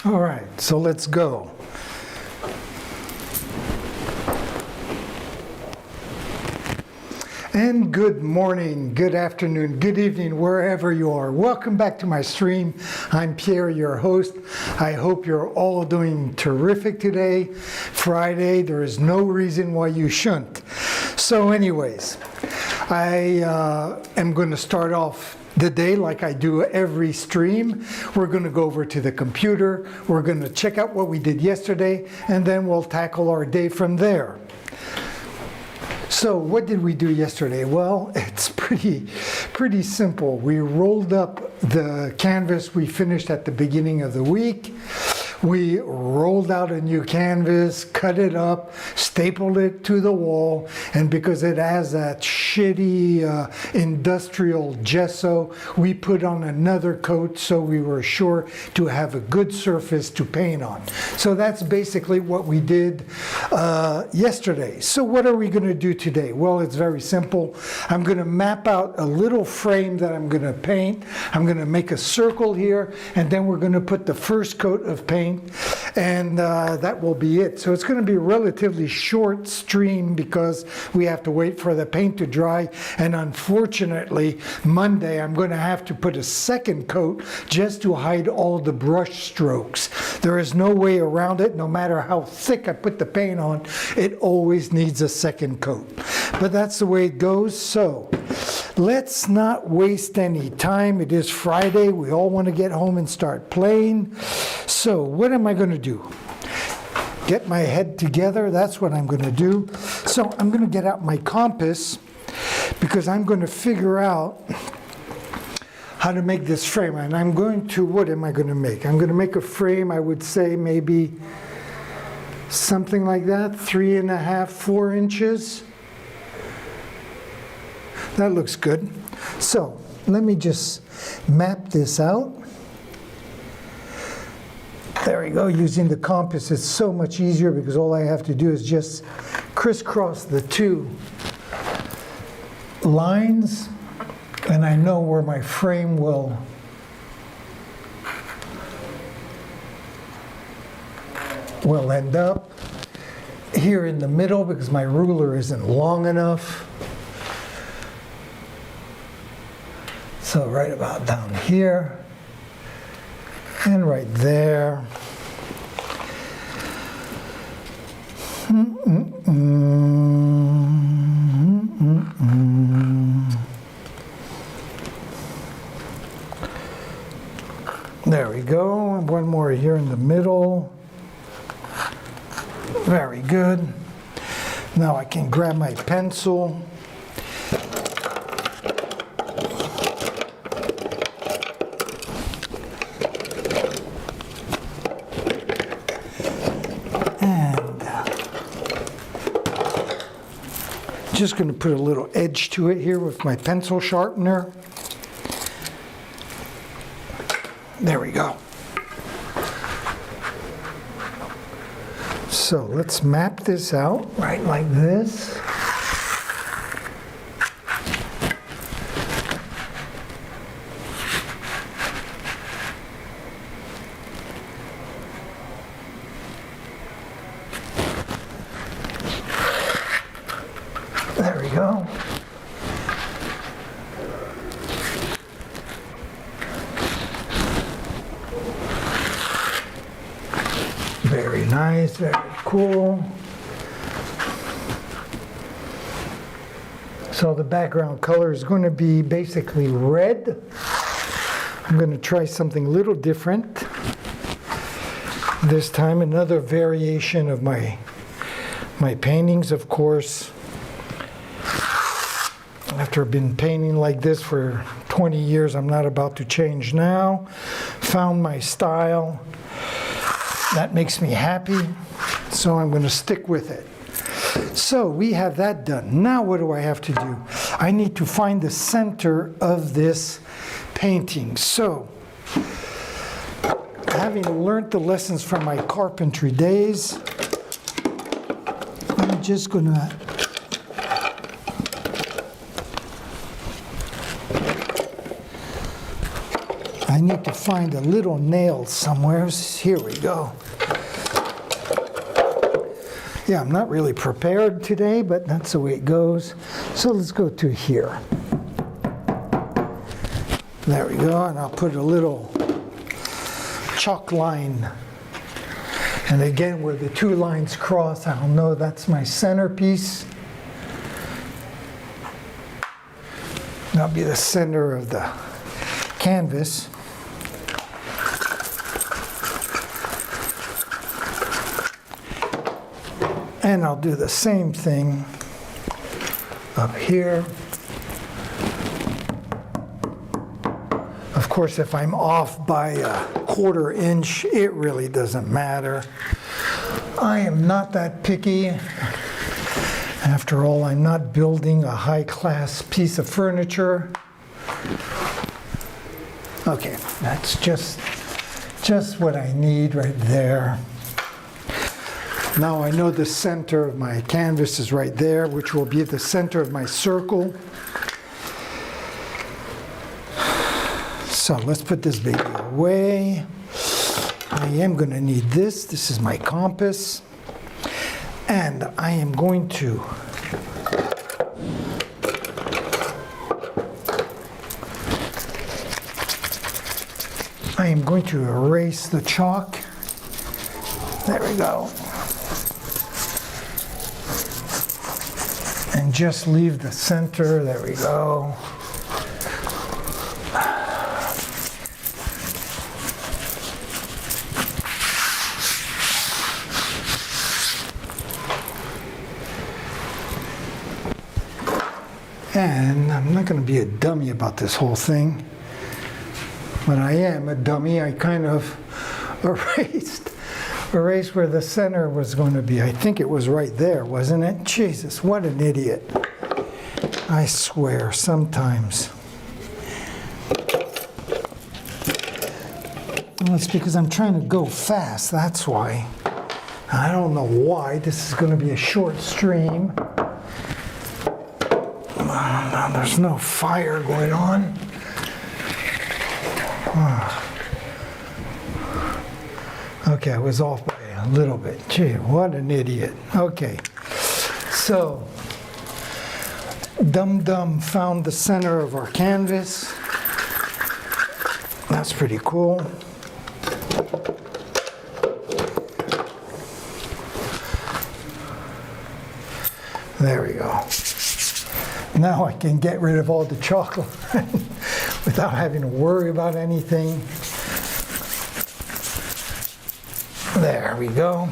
All right, so let's go. And good morning, good afternoon, good evening, wherever you are. Welcome back to my stream. I'm Pierre, your host. I hope you're all doing terrific today. Friday, there is no reason why you shouldn't. So anyways, I am going to start off the day like I do every stream. We're going to go over to the computer. We're going to check out what we did yesterday, and then we'll tackle our day from there. So what did we do yesterday? Well, it's pretty simple. We rolled up the canvas we finished at the beginning of the week. We rolled out a new canvas, cut it up, stapled it to the wall, and because it has that shitty industrial gesso, we put on another coat so we were sure to have a good surface to paint on. So that's basically what we did yesterday. So what are we going to do today? Well, it's very simple. I'm going to map out a little frame that I'm going to paint. I'm going to make a circle here, and then we're going to put the first coat of paint, and that will be it. So it's going to be a relatively short stream because we have to wait for the paint to dry, and unfortunately Monday I'm going to have to put a second coat just to hide all the brush strokes. There is no way around it. No matter how thick I put the paint on, it always needs a second coat. But that's the way it goes. So let's not waste any time. It is Friday. We all want to get home and start playing. So what am I going to do? Get my head together. That's what I'm going to do. So I'm going to get out my compass because I'm going to figure out how to make this frame. And I'm going to, what am I going to make? I'm going to make a frame, I would say maybe something like that, 3.5, 4 inches. That looks good. So let me just map this out. There we go. Using the compass is so much easier because all I have to do is just crisscross the two lines, and I know where my frame will end up. Here in the middle because my ruler isn't long enough. So right about down here and right there. There we go. And one more here in the middle. Very good. Now I can grab my pencil. Just going to put a little edge to it here with my pencil sharpener. There we go. So let's map this out right like this. There we go. Very nice, very cool. So the background color is going to be basically red. I'm going to try something a little different. This time another variation of my paintings, of course. After I've been painting like this for 20 years, I'm not about to change now. Found my style. That makes me happy, so I'm going to stick with it. So we have that done. Now what do I have to do? I need to find the center of this painting. So, having learned the lessons from my carpentry days, I'm just going to I need to find a little nail somewhere. Here we go. Yeah, I'm not really prepared today, but that's the way it goes. So let's go to here. There we go, and I'll put a little chalk line. And again, where the two lines cross, I'll know that's my centerpiece. That'll be the center of the canvas. And I'll do the same thing up here. Of course, if I'm off by a 1/4 inch, it really doesn't matter. I am not that picky. After all, I'm not building a high-class piece of furniture. Okay, that's just what I need right there. Now I know the center of my canvas is right there, which will be the center of my circle. So let's put this baby away. I am going to need this. This is my compass. And I am going to erase the chalk. There we go. And just leave the center. There we go. And I'm not going to be a dummy about this whole thing, but I am a dummy. I kind of erased where the center was going to be. I think it was right there, wasn't it? Jesus, what an idiot. I swear, sometimes. Well, it's because I'm trying to go fast, that's why. I don't know why. This is going to be a short stream. There's no fire going on. Okay, I was off by a little bit. Gee, what an idiot. Okay, so Dum Dum found the center of our canvas. That's pretty cool. There we go. Now I can get rid of all the chocolate without having to worry about anything. There we go.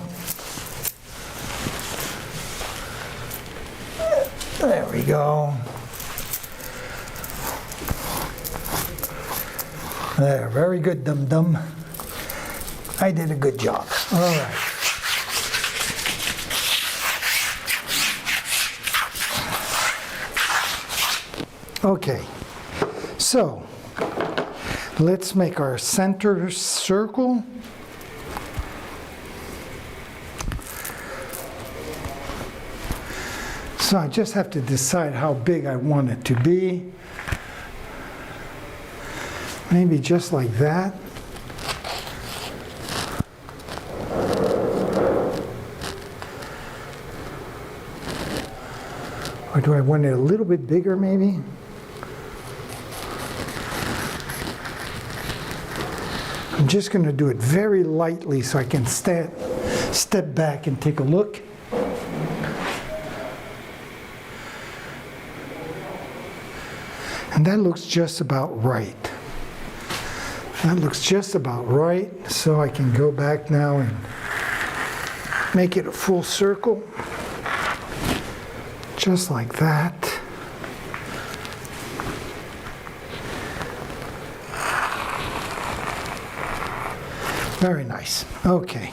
There we go. There, very good, Dum Dum. I did a good job. All right. Okay, so let's make our center circle. So I just have to decide how big I want it to be. Maybe just like that. Or do I want it a little bit bigger maybe? I'm just going to do it very lightly so I can step back and take a look. And that looks just about right. That looks just about right. So I can go back now and make it a full circle. Just like that. Very nice. Okay.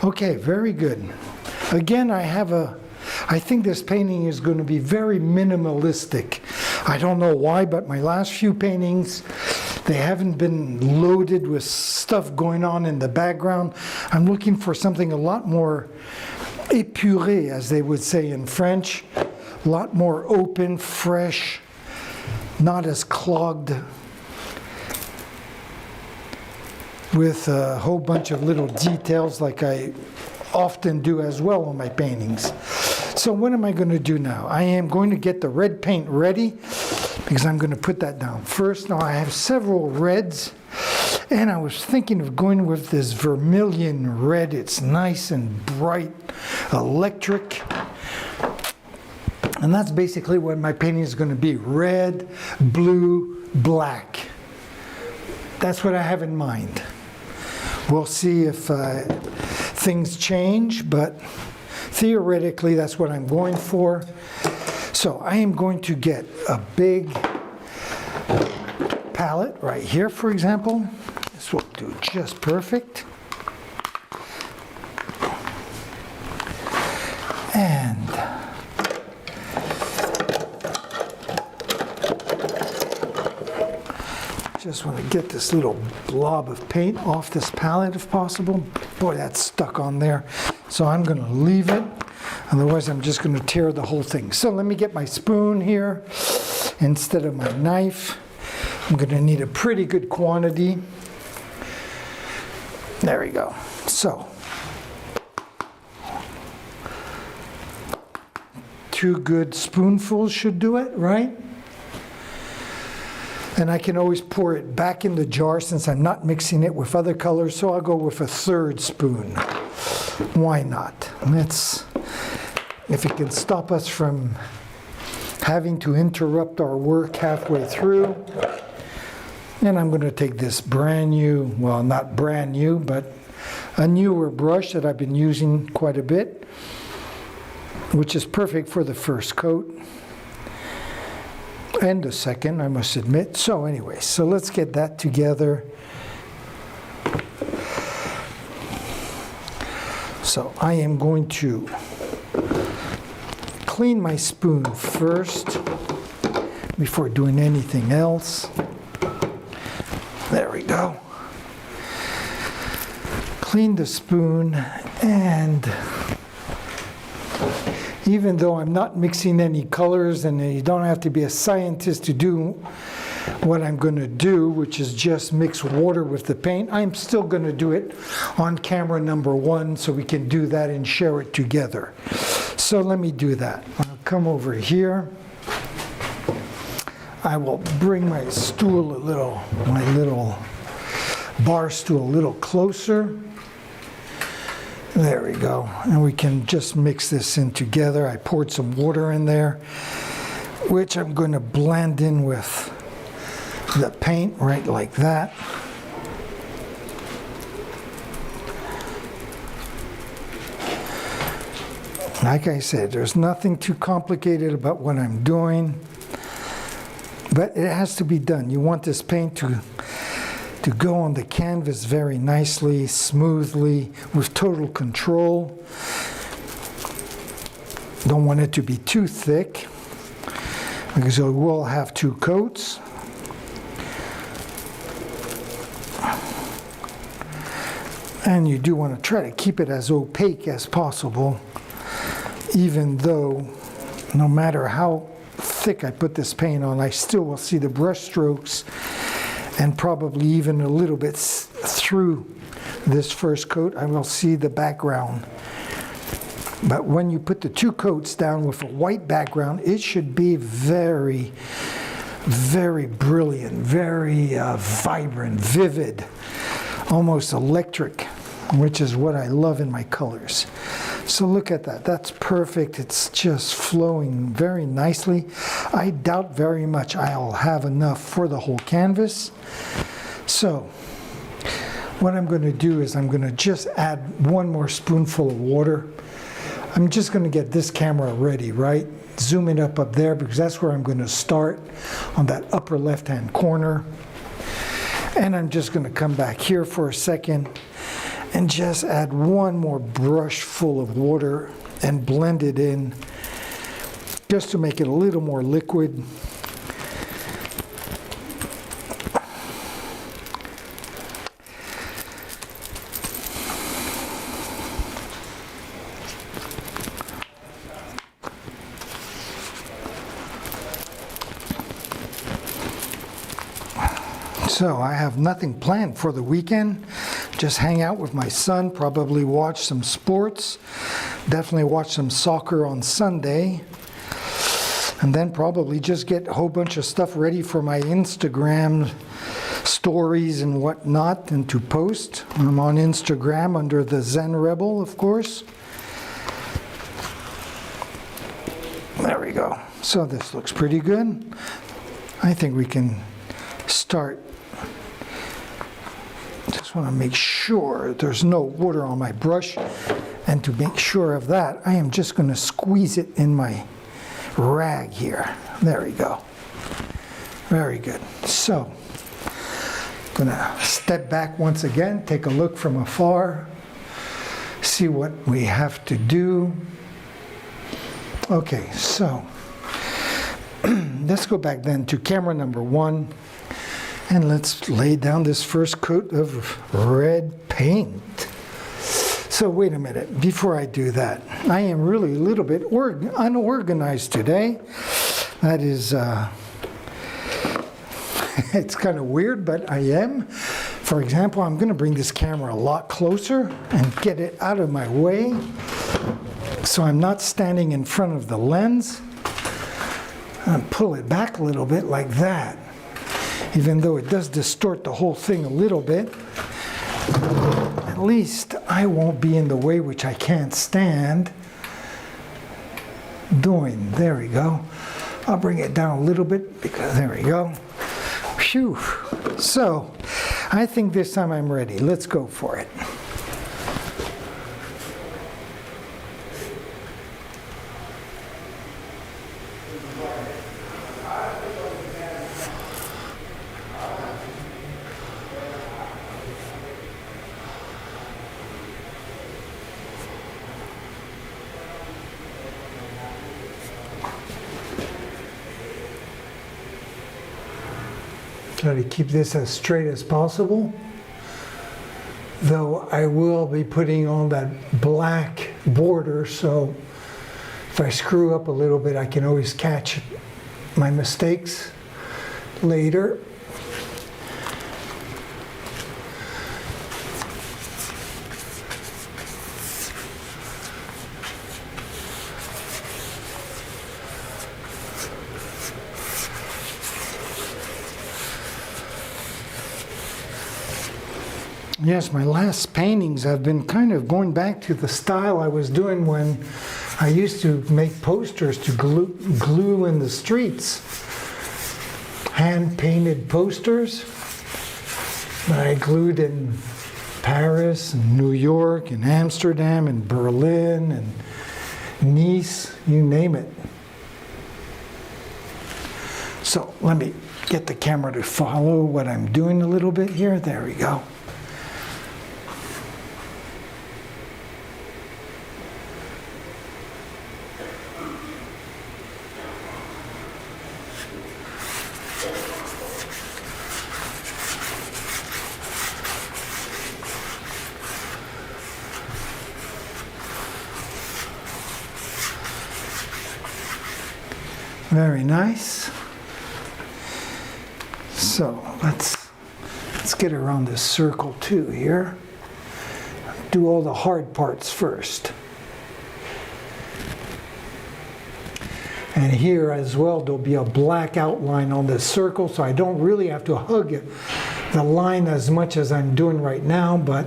Okay, very good. Again, I think this painting is going to be very minimalistic. I don't know why, but my last few paintings, they haven't been loaded with stuff going on in the background. I'm looking for something a lot more épuré, as they would say in French. A lot more open, fresh, not as clogged with a whole bunch of little details like I often do as well on my paintings. So what am I going to do now? I am going to get the red paint ready because I'm going to put that down first. Now I have several reds, and I was thinking of going with this vermilion red. It's nice and bright, electric. And that's basically what my painting is going to be: red, blue, black. That's what I have in mind. We'll see if things change, but theoretically that's what I'm going for. So I am going to get a big palette right here, for example. This will do just perfect. And just want to get this little blob of paint off this palette if possible. Boy, that's stuck on there. So I'm going to leave it. Otherwise, I'm just going to tear the whole thing. So let me get my spoon here instead of my knife. I'm going to need a pretty good quantity. There we go. So 2 good spoonfuls should do it, right? And I can always pour it back in the jar since I'm not mixing it with other colors, so I'll go with a 3rd spoon. Why not? If it can stop us from having to interrupt our work halfway through. And I'm going to take this brand new, well, not brand new, but a newer brush that I've been using quite a bit, which is perfect for the first coat. And the second, I must admit. So anyway, so let's get that together. So I am going to clean my spoon first before doing anything else. There we go. Clean the spoon, and even though I'm not mixing any colors, and you don't have to be a scientist to do what I'm going to do, which is just mix water with the paint, I'm still going to do it on camera number 1 so we can do that and share it together. So let me do that. I'll come over here. I will bring my stool my little bar stool a little closer. There we go. And we can just mix this in together. I poured some water in there, which I'm going to blend in with the paint right like that. Like I said, there's nothing too complicated about what I'm doing, but it has to be done. You want this paint to go on the canvas very nicely, smoothly, with total control. Don't want it to be too thick, because it will have 2 coats. And you do want to try to keep it as opaque as possible, even though no matter how thick I put this paint on, I still will see the brush strokes and probably even a little bit through this first coat, I will see the background. But when you put the 2 coats down with a white background, it should be very, very brilliant, very vibrant, vivid, almost electric, which is what I love in my colors. So look at that. That's perfect. It's just flowing very nicely. I doubt very much I'll have enough for the whole canvas. So what I'm going to do is I'm going to just add 1 more spoonful of water. I'm just going to get this camera ready, right? Zoom it up there, because that's where I'm going to start, on that upper left-hand corner. And I'm just going to come back here for a second and just add 1 more brush full of water and blend it in, just to make it a little more liquid. So I have nothing planned for the weekend. Just hang out with my son, probably watch some sports, definitely watch some soccer on Sunday, and then probably just get a whole bunch of stuff ready for my Instagram stories and whatnot and to post. I'm on Instagram under TheZenRebel, of course. There we go. So this looks pretty good. I think we can start. Just want to make sure there's no water on my brush, and to make sure of that, I am just going to squeeze it in my rag here. There we go. Very good. So I'm going to step back once again, take a look from afar, see what we have to do. Okay, so let's go back then to camera number 1. And let's lay down this first coat of red paint. So wait a minute, before I do that, I am really a little bit unorganized today. That is, it's kind of weird, but I am. For example, I'm going to bring this camera a lot closer and get it out of my way so I'm not standing in front of the lens. And pull it back a little bit like that. Even though it does distort the whole thing a little bit, at least I won't be in the way, which I can't stand doing. There we go. I'll bring it down a little bit because there we go. Phew. So I think this time I'm ready. Let's go for it. Try to keep this as straight as possible, though I will be putting on that black border, so if I screw up a little bit I can always catch my mistakes later. Yes, my last paintings have been kind of going back to the style I was doing when I used to make posters to glue in the streets. Hand-painted posters that I glued in Paris and New York and Amsterdam and Berlin and Nice, you name it. So let me get the camera to follow what I'm doing a little bit here. There we go. Very nice. So let's get around this circle too here. Do all the hard parts first. And here as well, there'll be a black outline on this circle, so I don't really have to hug the line as much as I'm doing right now, but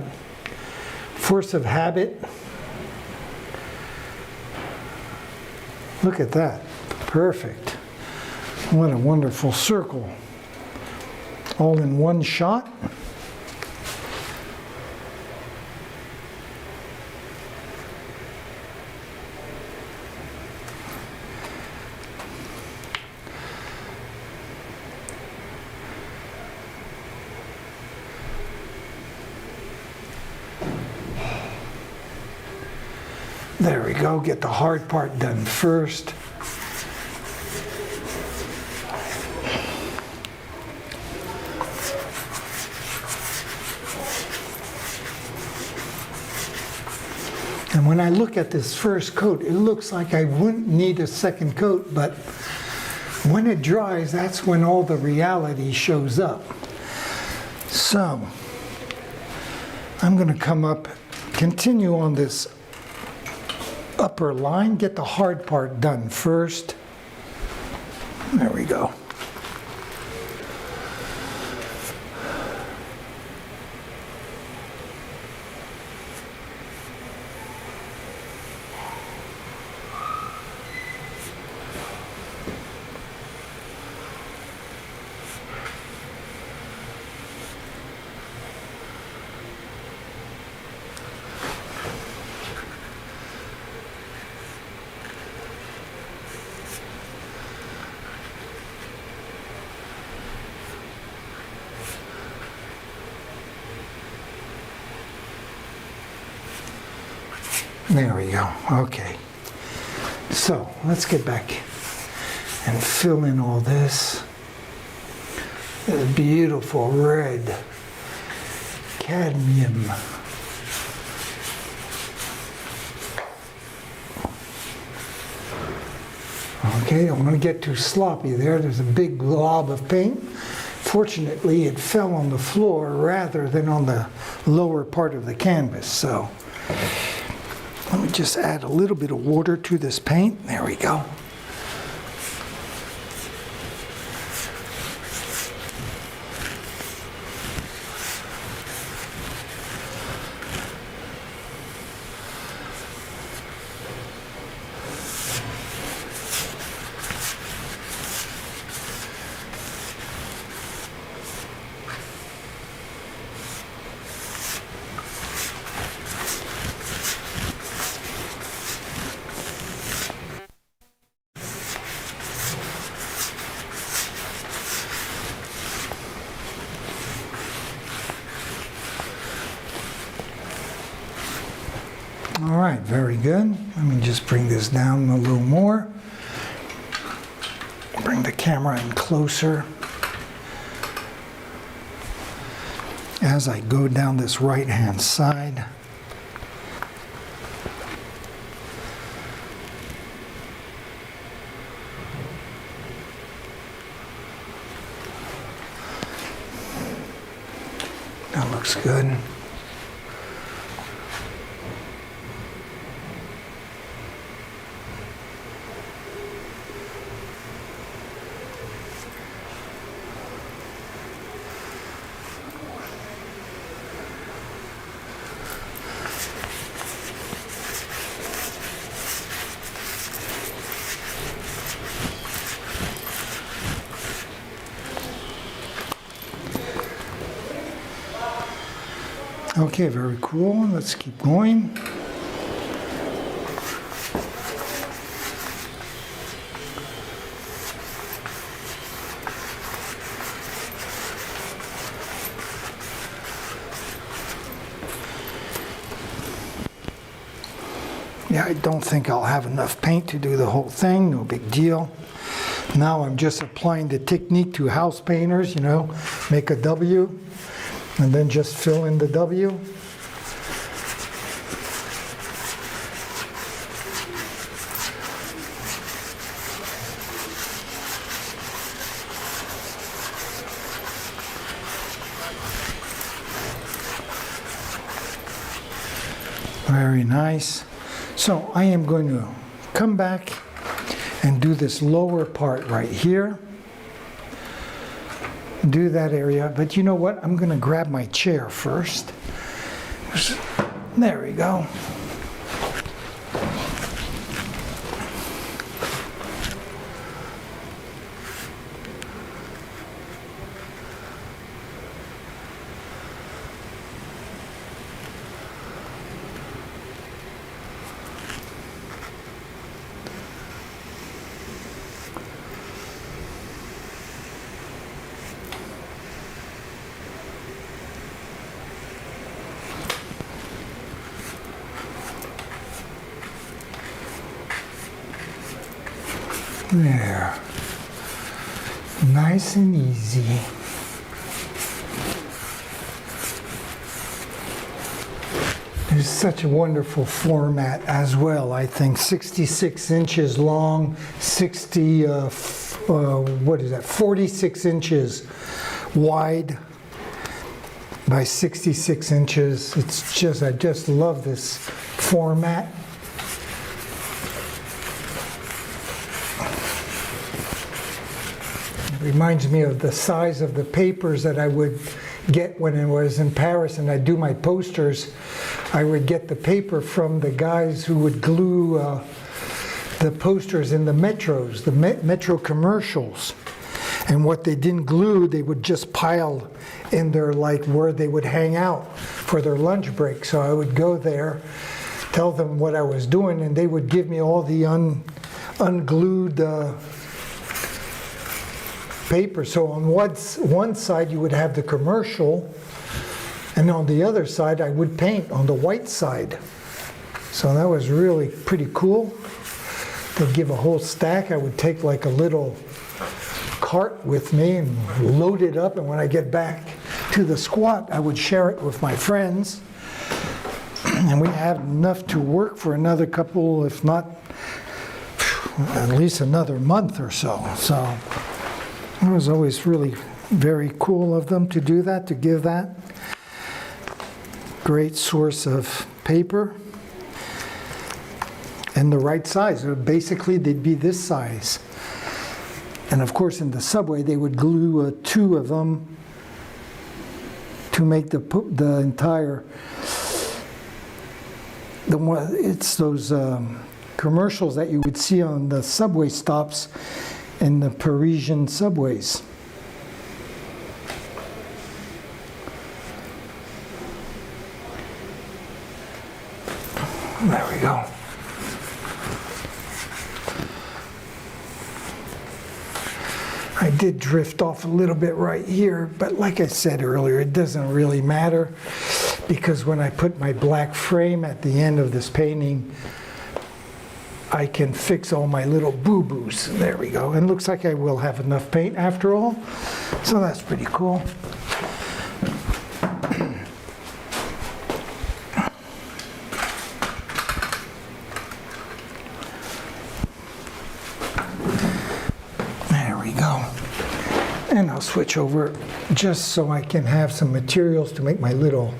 force of habit. Look at that. Perfect. What a wonderful circle. All in one shot. There we go. Get the hard part done first. And when I look at this first coat, it looks like I wouldn't need a second coat, but when it dries, that's when all the reality shows up. So I'm going to come up, continue on this upper line, get the hard part done first. There we go. There we go. Okay. So let's get back and fill in all this. This beautiful red cadmium. Okay, don't want to get too sloppy there. There's a big glob of paint. Fortunately, it fell on the floor rather than on the lower part of the canvas. So let me just add a little bit of water to this paint. There we go. All right, very good. Let me just bring this down a little more. Bring the camera in closer. As I go down this right-hand side. That looks good. Okay, very cool. Let's keep going. Yeah, I don't think I'll have enough paint to do the whole thing. No big deal. Now I'm just applying the technique to house painters, you know, make a W. And then just fill in the W. Very nice. So I am going to come back and do this lower part right here. Do that area, but you know what? I'm going to grab my chair first. There we go. There. Nice and easy. It's such a wonderful format as well. I think 66 inches long, 46 inches wide. by 66 inches. It's just, I just love this format. It reminds me of the size of the papers that I would get when I was in Paris and I'd do my posters. I would get the paper from the guys who would glue the posters in the metros, the metro commercials. And what they didn't glue, they would just pile in their, like, where they would hang out for their lunch break. So I would go there, tell them what I was doing, and they would give me all the unglued paper. So on one side you would have the commercial, and on the other side I would paint on the white side. So that was really pretty cool. They'd give a whole stack. I would take like a little cart with me and load it up, and when I get back to the squat I would share it with my friends, and we had enough to work for another couple, if not at least another month or so. So it was always really very cool of them to do that, to give that. Great source of paper. And the right size. Basically, they'd be this size. And of course, in the subway, they would glue two of them to make the entire. It's those commercials that you would see on the subway stops in the Parisian subways. There we go. I did drift off a little bit right here, but like I said earlier, it doesn't really matter, because when I put my black frame at the end of this painting, I can fix all my little boo-boos. There we go. And looks like I will have enough paint after all, so that's pretty cool. And I'll switch over just so I can have some materials to make my little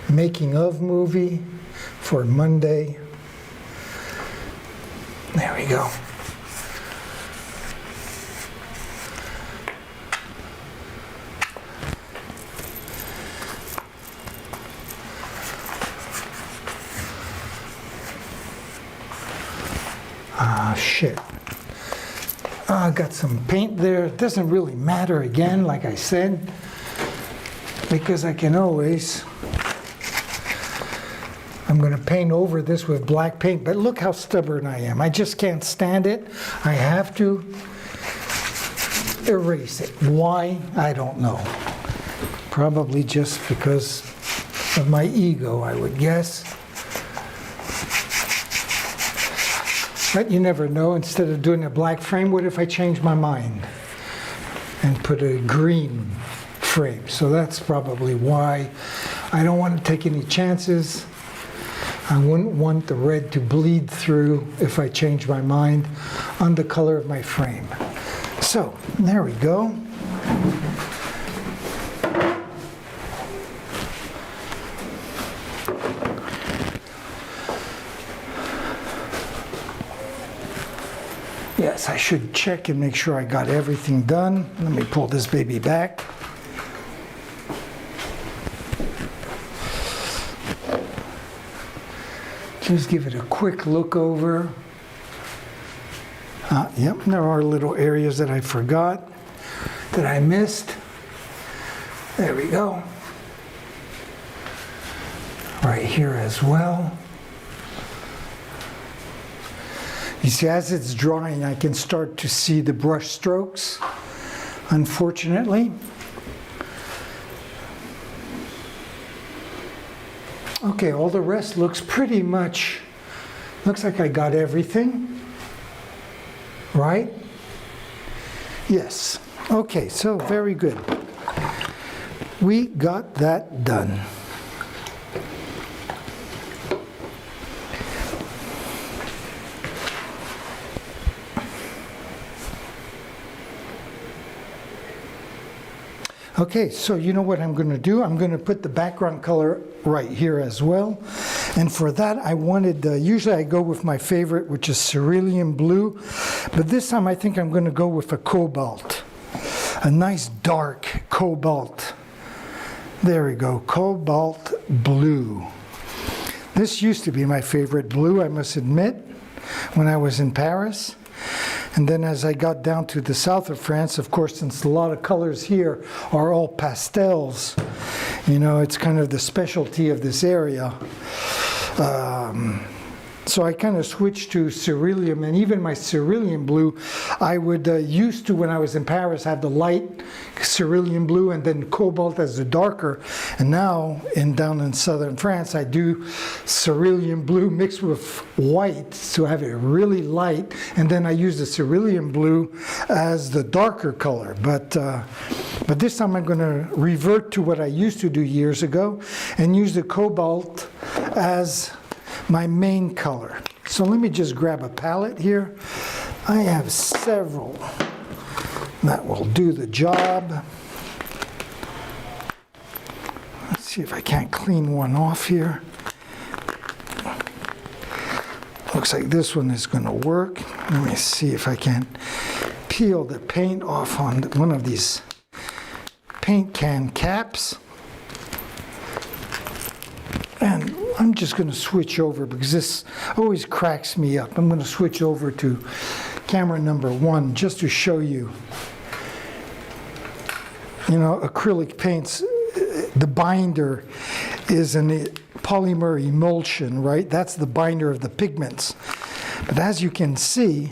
making of movie for Monday. There we go. Ah, shit. I got some paint there. It doesn't really matter, again, like I said, because I can always, I'm going to paint over this with black paint, but look how stubborn I am. I just can't stand it. I have to erase it. Why? I don't know. Probably just because of my ego, I would guess. But you never know. Instead of doing a black frame, what if I change my mind and put a green frame? So that's probably why I don't want to take any chances. I wouldn't want the red to bleed through if I change my mind on the color of my frame. So there we go. Yes, I should check and make sure I got everything done. Let me pull this baby back. Just give it a quick look over. Yep, there are little areas that I forgot, that I missed. There we go. Right here as well. You see, as it's drying, I can start to see the brush strokes, unfortunately. Okay, all the rest looks pretty much, looks like I got everything, right? Yes. Okay, so very good. We got that done. Okay, so you know what I'm going to do? I'm going to put the background color right here as well. And for that, I wanted, usually I go with my favorite, which is cerulean blue. But this time I think I'm going to go with a cobalt. A nice dark cobalt. There we go, cobalt blue. This used to be my favorite blue, I must admit, when I was in Paris. And then as I got down to the south of France, of course, since a lot of colors here are all pastels, you know, it's kind of the specialty of this area. So I kind of switched to cerulean, and even my cerulean blue, I would used to, when I was in Paris, have the light cerulean blue and then cobalt as the darker. And now, down in southern France, I do cerulean blue mixed with white to have it really light, and then I use the cerulean blue as the darker color. But this time I'm going to revert to what I used to do years ago and use the cobalt as my main color. So let me just grab a palette here. I have several that will do the job. Let's see if I can't clean one off here. Looks like this one is going to work. Let me see if I can peel the paint off on one of these paint can caps. And I'm just going to switch over because this always cracks me up. I'm going to switch over to camera number 1 just to show you. You know, acrylic paints, the binder is a polymer emulsion, right? That's the binder of the pigments. But as you can see,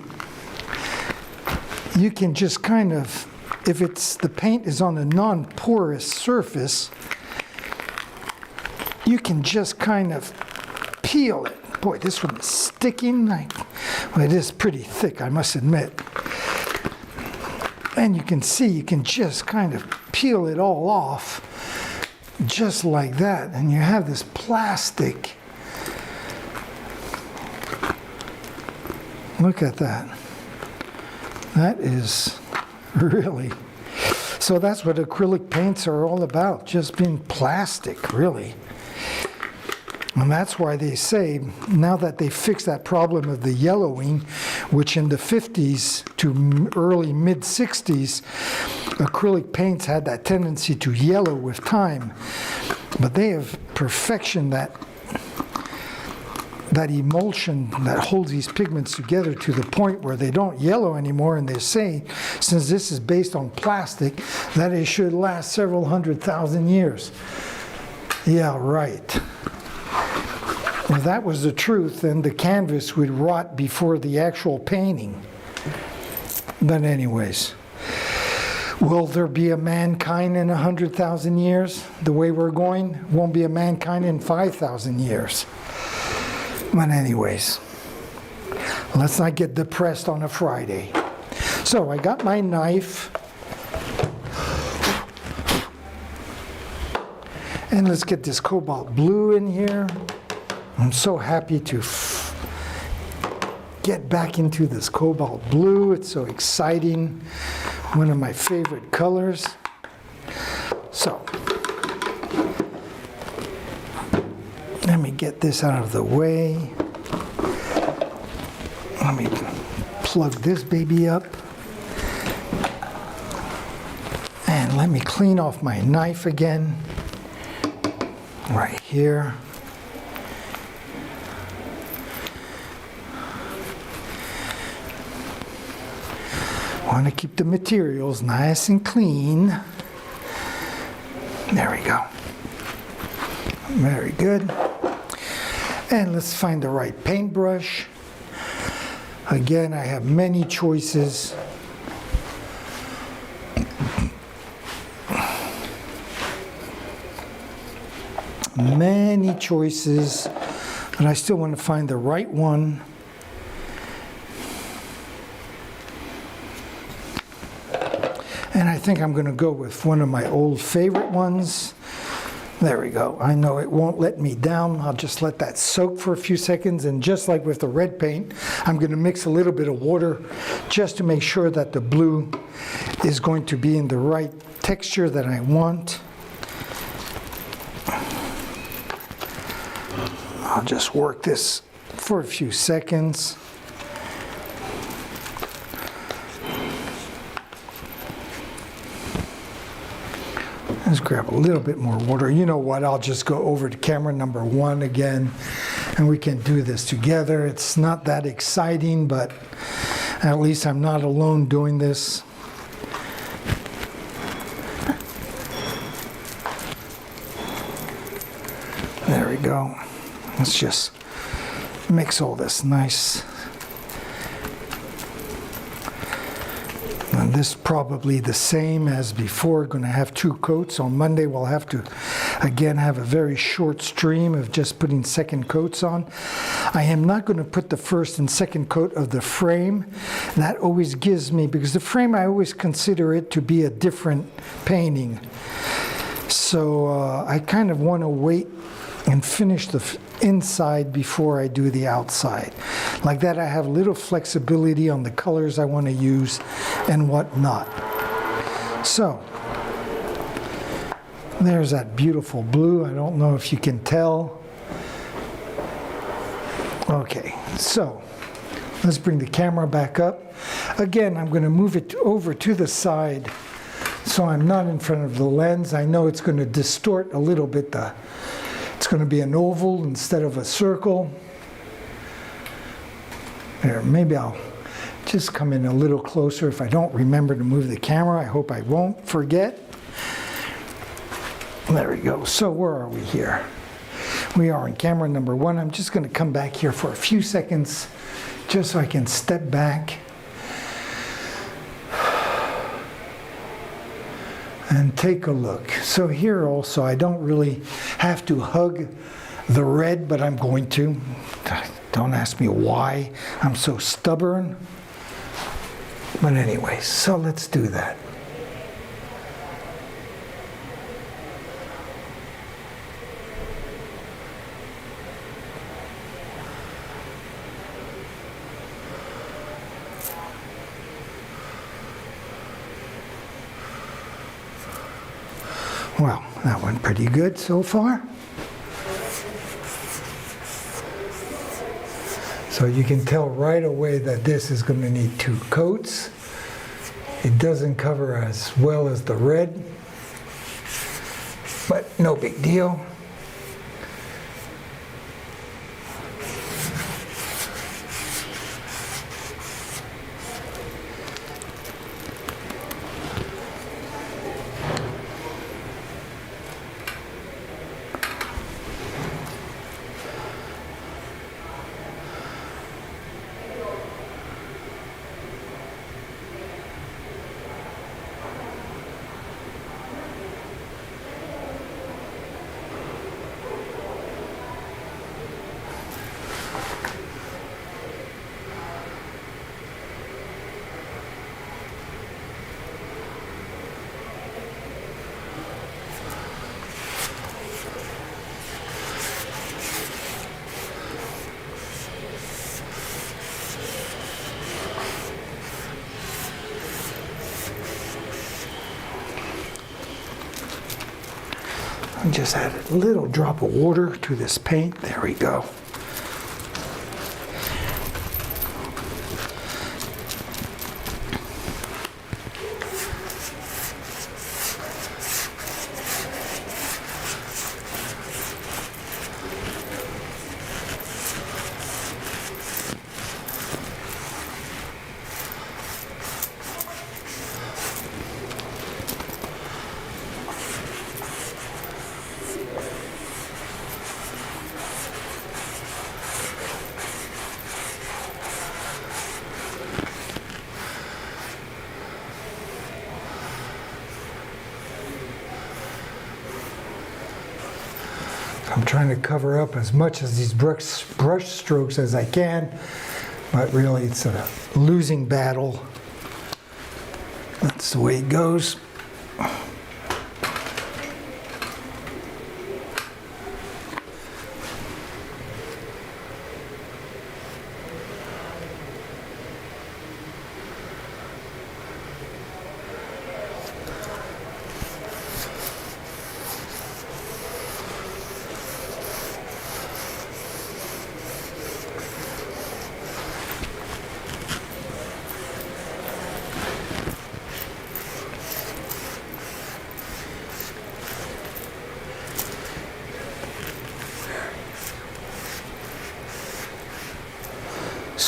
you can just kind of, if it's the paint is on a non-porous surface, you can just kind of peel it. Boy, this one is sticking. Well, it is pretty thick, I must admit. And you can see, you can just kind of peel it all off, just like that. And you have this plastic. Look at that. That is really... So that's what acrylic paints are all about, just being plastic, really. And that's why they say, now that they fixed that problem of the yellowing, which in the 50s to early mid-60s, acrylic paints had that tendency to yellow with time. But they have perfected that emulsion that holds these pigments together to the point where they don't yellow anymore, and they say, since this is based on plastic, that it should last several 100,000 years. Yeah, right. If that was the truth, then the canvas would rot before the actual painting. But anyways, will there be a mankind in 100,000 years? The way we're going, won't be a mankind in 5,000 years. But anyways, let's not get depressed on a Friday. So I got my knife. And let's get this cobalt blue in here. I'm so happy to get back into this cobalt blue. It's so exciting. One of my favorite colors. So, let me get this out of the way. Let me plug this baby up. And let me clean off my knife again. Right here. Want to keep the materials nice and clean. There we go. Very good. And let's find the right paintbrush. Again, I have many choices. Many choices, but I still want to find the right one. And I think I'm going to go with one of my old favorite ones, There we go. I know it won't let me down. I'll just let that soak for a few seconds. And just like with the red paint, I'm going to mix a little bit of water just to make sure that the blue is going to be in the right texture that I want. I'll just work this for a few seconds. Let's grab a little bit more water. You know what? I'll just go over to camera number 1 again, and we can do this together. It's not that exciting, but at least I'm not alone doing this. There we go. Let's just mix all this nice. And this is probably the same as before. Going to have 2 coats. On Monday we'll have to again have a very short stream of just putting second coats on. I am not going to put the first and second coat of the frame. That always gives me, because the frame I always consider it to be a different painting. So I kind of want to wait and finish the inside before I do the outside. Like that I have a little flexibility on the colors I want to use and whatnot. So there's that beautiful blue. I don't know if you can tell. Okay, so let's bring the camera back up. Again, I'm going to move it over to the side so I'm not in front of the lens. I know it's going to distort a little bit it's going to be an oval instead of a circle. There, maybe I'll just come in a little closer if I don't remember to move the camera. I hope I won't forget. There we go. So where are we here? We are on camera number 1. I'm just going to come back here for a few seconds just so I can step back and take a look. So here also, I don't really have to hug the red, but I'm going to. Don't ask me why. I'm so stubborn. But anyway, so let's do that. Well, that went pretty good so far. So you can tell right away that this is going to need 2 coats. It doesn't cover as well as the red, but no big deal. Just add a little drop of water to this paint. There we go. I'm trying to cover up as much of these brush strokes as I can, but really it's a losing battle. That's the way it goes.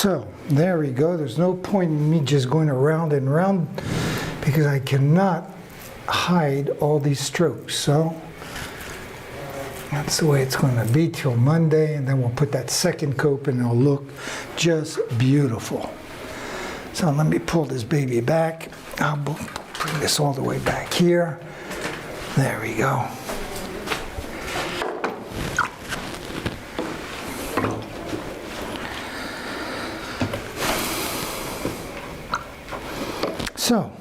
So there we go. There's no point in me just going around and around because I cannot hide all these strokes. So that's the way it's going to be till Monday, and then we'll put that second coat and it'll look just beautiful. So let me pull this baby back. I'll bring this all the way back here. There we go. So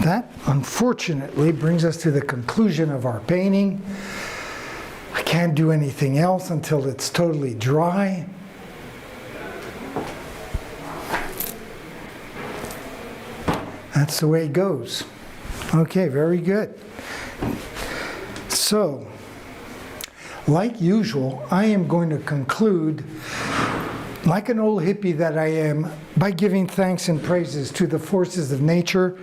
that unfortunately brings us to the conclusion of our painting. I can't do anything else until it's totally dry. That's the way it goes. Okay, very good. So, like usual, I am going to conclude, like an old hippie that I am, by giving thanks and praises to the forces of nature,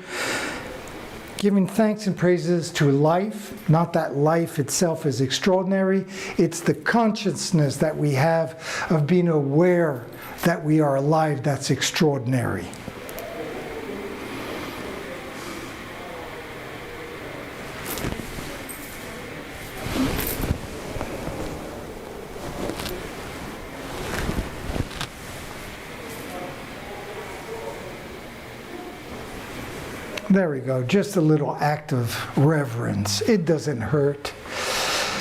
giving thanks and praises to life, not that life itself is extraordinary, it's the consciousness that we have of being aware that we are alive that's extraordinary. There we go, just a little act of reverence. It doesn't hurt.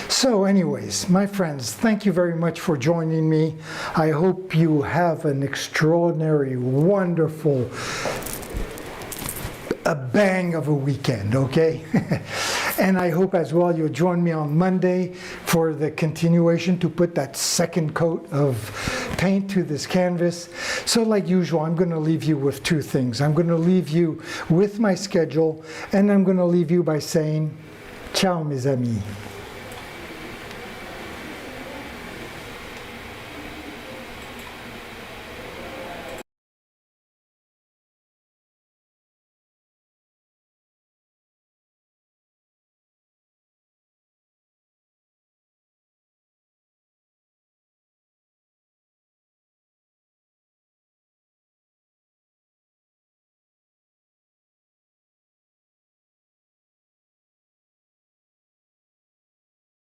So anyways, my friends, thank you very much for joining me. I hope you have an extraordinary, wonderful, a bang of a weekend, okay? And I hope as well you'll join me on Monday for the continuation to put that second coat of paint to this canvas. So like usual, I'm going to leave you with two things. I'm going to leave you with my schedule, and I'm going to leave you by saying, ciao mes amis.